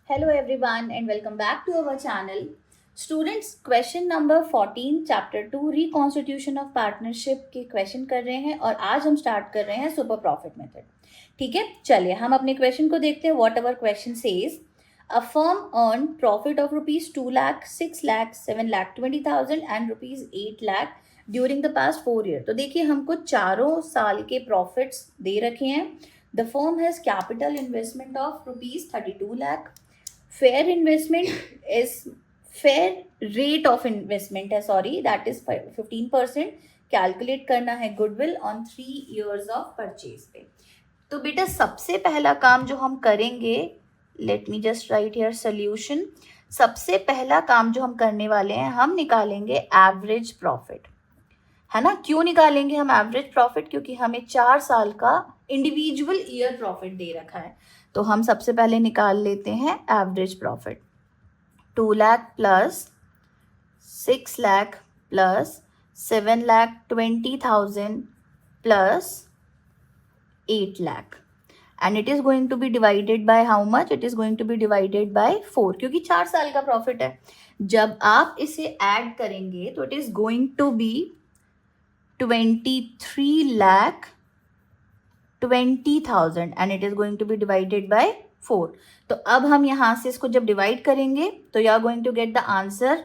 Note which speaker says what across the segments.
Speaker 1: Hello everyone and welcome back to our channel. Students, question number 14 chapter 2 reconstitution of partnership के question कर रहे हैं और आज हम स्टार्ट कर रहे हैं सुपर प्रॉफिट मेथड. ठीक है, चलिए हम अपने क्वेश्चन को देखते हैं. What our question says, a firm earned profit of rupees 2 lakh, 6 lakh, 7 lakh 20,000 and rupees 8 lakh during the past 4 year. तो देखिए हमको चारों साल के प्रॉफिट्स दे रखे हैं. The firm has capital investment of rupees 32 lakh. Fair investment is fair rate of investment है, sorry, that is 15%. Calculate करना है goodwill on 3 years of purchase पे. तो बेटा सबसे पहला काम जो हम करेंगे, let me just right here solution. सबसे पहला काम जो हम करने वाले हैं, हम निकालेंगे एवरेज प्रॉफिट, है ना. क्यों निकालेंगे हम एवरेज प्रॉफिट? क्योंकि हमें 4 साल का इंडिविजुअल ईयर प्रॉफिट दे रखा है. तो हम सबसे पहले निकाल लेते हैं average profit. 2 lakh plus 6 lakh plus 7 lakh 20,000 plus 8 lakh, and it is going to be divided by how much? It is going to be divided by 4, क्योंकि 4 साल का प्रॉफिट है. जब आप इसे ऐड करेंगे तो it is going to be 23 lakh 20,000 and it is going to be divided by 4. तो अब हम यहां से इसको जब डिवाइड करेंगे तो you are going to get the answer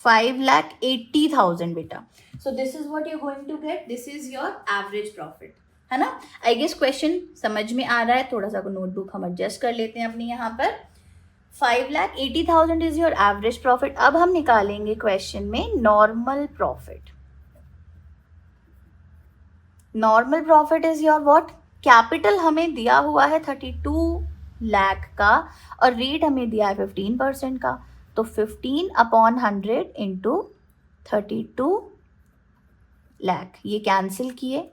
Speaker 1: 5 lakh 80,000 बेटा. So this is what you are going to get. This is your average profit, है ना. आई गेस क्वेश्चन समझ में आ रहा है. थोड़ा सा नोटबुक हम एडजस्ट कर लेते हैं अपनी यहाँ पर. 5,80,000 इज योर एवरेज प्रॉफिट. अब हम निकालेंगे क्वेश्चन में normal profit. Normal profit is your what? Capital हमें दिया हुआ है 32 लाख का और रेट हमें दिया है 15% का. तो 15/100 इंटू 32 लाख, ये कैंसिल किए.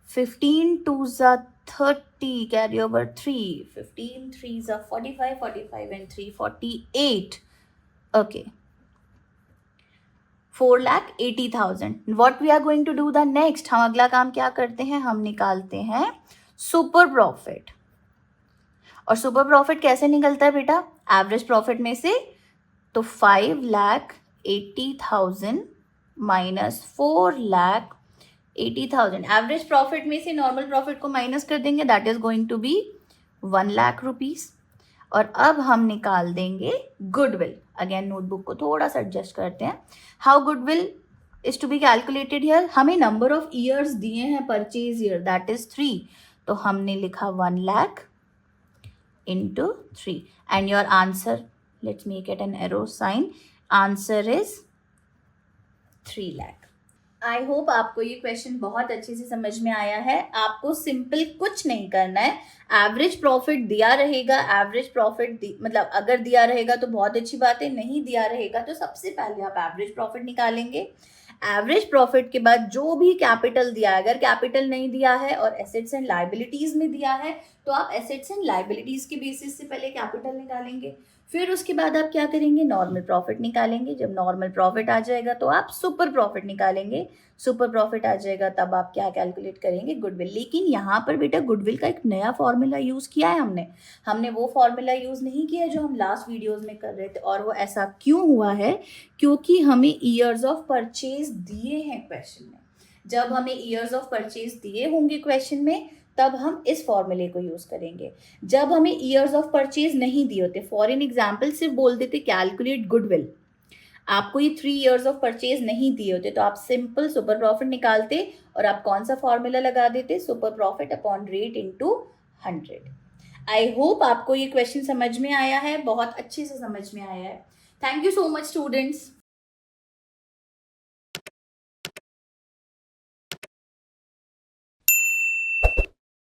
Speaker 1: 15 2s are 30, carry over 3, 15 3s are 45, 45 and 3 48. Okay, 4,80,000. What we are going to do the next? हम अगला काम क्या करते हैं? हम निकालते हैं सुपर प्रॉफिट. और सुपर प्रॉफिट कैसे निकलता है बेटा? एवरेज प्रॉफिट में से. तो 5,80,000 माइनस 4,80,000. एवरेज प्रॉफिट में से नॉर्मल प्रॉफिट को माइनस कर देंगे, that is going to be 1 lakh rupees. और अब हम निकाल देंगे गुडविल. अगेन नोटबुक को थोड़ा सा एडजस्ट करते हैं. How goodwill is to be calculated here? हमें नंबर ऑफ ईयर्स दिए हैं परचेज ईयर, दैट इज 3. तो हमने लिखा 1 lakh into 3 and your answer, let's make it an arrow sign, answer is 3 lakh. I hope आपको ये क्वेश्चन बहुत अच्छे से समझ में आया है. आपको सिंपल कुछ नहीं करना है. एवरेज प्रॉफिट दिया रहेगा, एवरेज प्रॉफिट मतलब अगर दिया रहेगा तो बहुत अच्छी बात है, नहीं दिया रहेगा तो सबसे पहले आप एवरेज प्रॉफिट निकालेंगे. एवरेज प्रॉफिट के बाद जो भी कैपिटल दिया है, अगर कैपिटल नहीं दिया है और एसेट्स एंड लाइबिलिटीज में दिया है तो आप एसेट्स एंड लाइबिलिटीज के बेसिस से पहले कैपिटल निकालेंगे. फिर उसके बाद आप क्या करेंगे? नॉर्मल प्रॉफिट निकालेंगे. जब नॉर्मल प्रॉफिट आ जाएगा तो आप सुपर प्रॉफिट निकालेंगे. सुपर प्रॉफिट आ जाएगा तब आप क्या कैलकुलेट करेंगे? गुडविल. लेकिन यहाँ पर बेटा गुडविल का एक नया फॉर्मूला यूज किया है हमने वो फॉर्मूला यूज नहीं किया जो हम लास्ट वीडियोज में कर रहे थे. और वो ऐसा क्यों हुआ है? क्योंकि हमें ईयर्स ऑफ परचेज दिए हैं क्वेश्चन में. जब हमें ईयर्स ऑफ परचेज दिए होंगे क्वेश्चन में तब हम इस फॉर्मूले को यूज करेंगे. जब हमें ईयर्स ऑफ परचेज नहीं दिए होते, फॉर एन एग्जाम्पल सिर्फ बोल देते कैलकुलेट गुडविल, आपको ये 3 ईयर्स ऑफ परचेज नहीं दिए होते तो आप सिंपल सुपर प्रॉफिट निकालते और आप कौन सा फॉर्मूला लगा देते? Super profit upon rate into 100. आई होप आपको ये क्वेश्चन समझ में आया है, बहुत अच्छे से समझ में आया है. Thank you so much students.